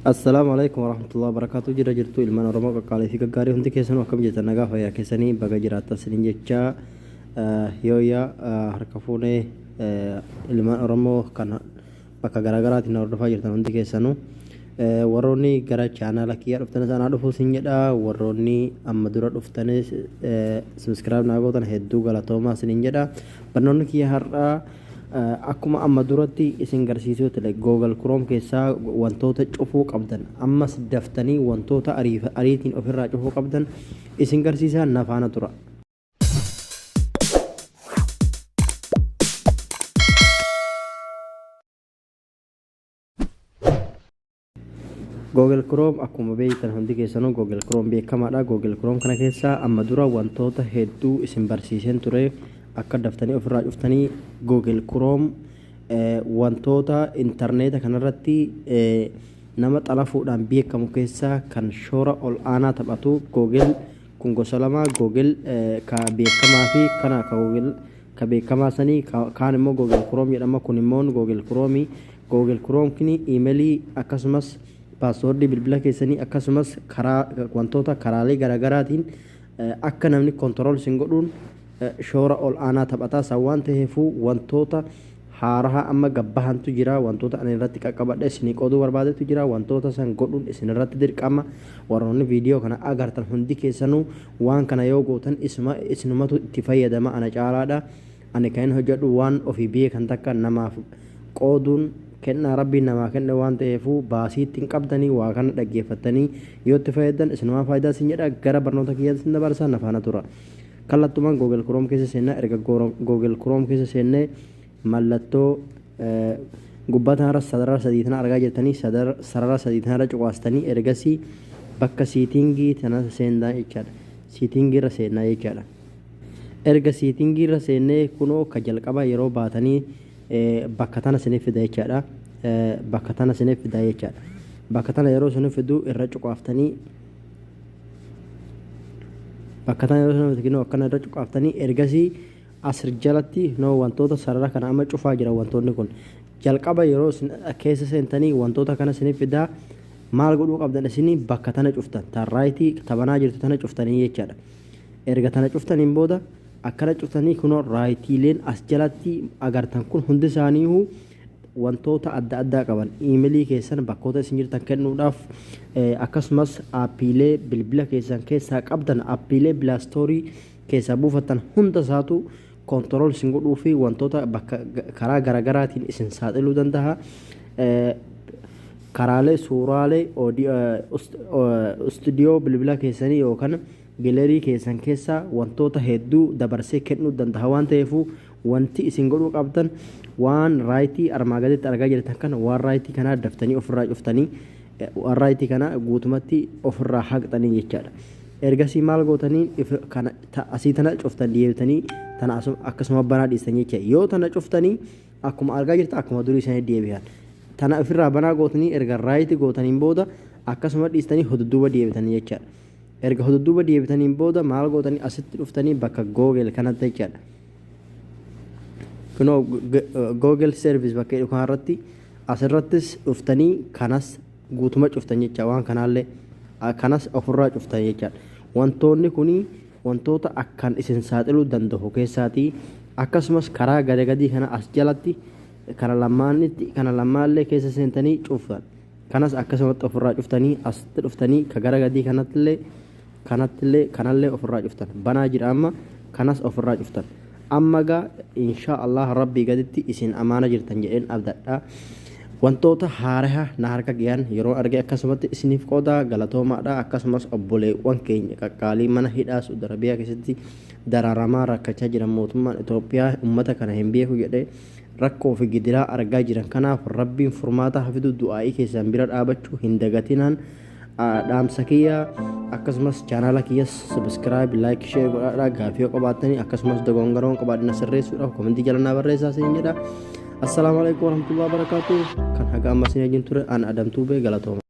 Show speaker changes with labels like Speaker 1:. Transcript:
Speaker 1: Assalamualaikum warahmatullahi wabarakatuh. Jira jirtu ilmaan Oromoo qaqqaalee fi gaggaarii hundi keessanuu akkam jirtan nagaa fayyaa keessanii baga jiraattan sinin jecha yooyaa harka fuunee ilmaan Oromoo kan bakka garaagaraatiin hordofaa jirtan hundi keessanuu warroonni gara chaanaala kiyyaa dhuftanis anaa dhufuu sin jedha. Warroonni amma dura dhuftanis subscribe naa gootan hedduu galatoomaa sinin jedha. Barnoonni kiyya har'aa akkuma amma duratti isin garsiisuu tele Google Chrome keessaa wantoota cufuu qabdan ammas daftanii wantoota ariitiin ofirraa cufuu qabdan isin garsiisaa nafaana tura. Google Chrome akkuma beektan hundi keessanuu Google Chrome beekamaadha. Google Chrome kana keessaa amma dura wantoota hedduu isin barsiiseen ture. Akka daftanii ofirraa cuftanii Google Chrome wantoota interneeta kanarratti nama xalafuudhaan beekamu keessaa kan shoora ol aanaa taphatu Google kun gosa lama Google ka beekamaa fi kana ka Google ka beekamaa sanii kaan immoo Google Chrome jedhama. Kun immoo Google Chrome kini emailii akkasumas paaswoordii bilbila keessanii akkasumas karaa wantoota karaalee garaagaraatiin akka namni kontirool sin godhuun shoora ol aanaa taphataa sawwan ta'eefuu wantoota haaraa amma gabbahantu jira. Wantoota ani irratti qaqqabadhe isinii qooduu barbaadetu jira. Wantoota san godhuun isin irratti dirqama. Warroonni viidiyoo kana agartan hundi keessanuu waan kana yoo gootan isinumatu itti fayyadama ana caalaadha. Ani kan hojjedhu waan ofii beekan takka namaaf qooduun kennaa rabbiin namaa kenne waan ta'eefuu baasii ittiin qabdanii waa kana dhaggeeffattanii yoo itti fayyaddan isinumaa faayidaa isin jedha. Gara barnoota kiyyaatti isin dabarsaa nafaana tura. Kallattumaan Google Chrome keessa seennaa erga Google Chrome keessa seennee mallattoo gubbataarra sarara sadii tana argaa jirtanii sarara sadii tanarra cuqaastanii ergasii bakka siitingii tana seennaa jechaadha. Siitingii irra seennaa jechaadha. Erga siitingii irra seennee kunoo ka jalqaba yeroo baatanii bakka tana sinif fida jechaadha. Bakka tana sinif fida jechaadha. Bakka tana yeroo sinif fidu irra cuqaaftanii bakka tana yeroo sinif fidu akkana irra cuqaaftanii ergasii asir jalatti wantoota sarara kana amma cufaa jira. Wantoonni kun jalqaba yeroo keessa seentanii wantoota kana sinif fidaa maal godhuu qabdan isinii bakka tana cuftan tarraayitii tabanaa jirtu tana cuftanii jechaadha. Erga tana cuftaniin booda akkana cuftanii kunoo raayitiileen as jalatti agartan kun hundi isaaniihu wantoota adda addaa qaban iimeelii keessan bakkoota isin jirtan kennuudhaaf akkasumas aappiilee bilbila keessan keessaa qabdan aappiilee pilaastoorii keessaa buufattan hunda isaatu kontirool isin godhuu fi wantoota bakka karaa garaagaraatiin isin saaxiluu danda'a. Karaalee suuraalee istuudiyoo bilbila keessanii yookaan galerii keessan keessaa wantoota hedduu dabarsee kennuu danda'a waan ta'eefuu wanti isin godhuu qabdan waan raayitii armaa gaditti argaa jirtan kana waan raayitii kanaa daftanii ofirraa cuftanii waan raayitii kana guutumatti ofirraa haqxanii jechaadha. Ergasii maal gootanii kana asii tana cuftan deebitanii tana akkasuma banaa dhiistanii jecha yoo tana cuftanii akkuma argaa jirtan akkuma durii isaanii deebi'an tana ofirraa banaa gootanii erga raayitii gootaniin booda akkasuma dhiistanii hodudduuba deebitanii jechaadha. Erga hodudduuba deebitaniin booda maal gootanii asitti dhuftanii bakka Google kanatti jechaadha. Kunoo Google service bakka jedhu kanarratti asirrattis dhuftanii kanas guutuma cuftan jecha waan kanaallee kanas ofirraa cuftan jechaadha. Wantoonni kuni wantoota akkan isin saaxiluu danda'u keessaatii akkasumas karaa gadii kana as jalatti kana lammaanillee keessa seentanii cuftan kanas akkasumatti ofirraa cuftanii asitti dhuftanii ka gara gadii kanallee ofirraa cuftan banaa jira amma kanas ofirraa cuftan. Amma gaa insha Allah rabbii gaditti isin amaana jirtan jedheen abdadha. Wantoota haaraa na harka ga'an yeroo arge akkasumatti isiniif qooda galatoomaadha. Akkasumas obboleewwan keenya qaqqaalii mana hidhaa Saudi Arabiyaa keessatti dararamaa rakkachaa jiran mootummaan Itoophiyaa uummata kana hin beeku jedhee rakkoo fi gidiraa argaa jiran kanaaf rabbiin furmaata hafidu du'aa'ii keessan bira dhaabachuu hin dagatinaan dhaamsa kiyya akkasumas chaanaala kiyya subscribe like share godhaadha. Gaaffii yoo qabaattanii akkasumas dogongaroon qabaadhina sirreessuudhaaf komentii jalanaa barreessaa isin jedha. Assalamualaikum warahmatullahi wabarakatuh. Kan haga amma sin wajjin ture an Adam Tuubee galatooma.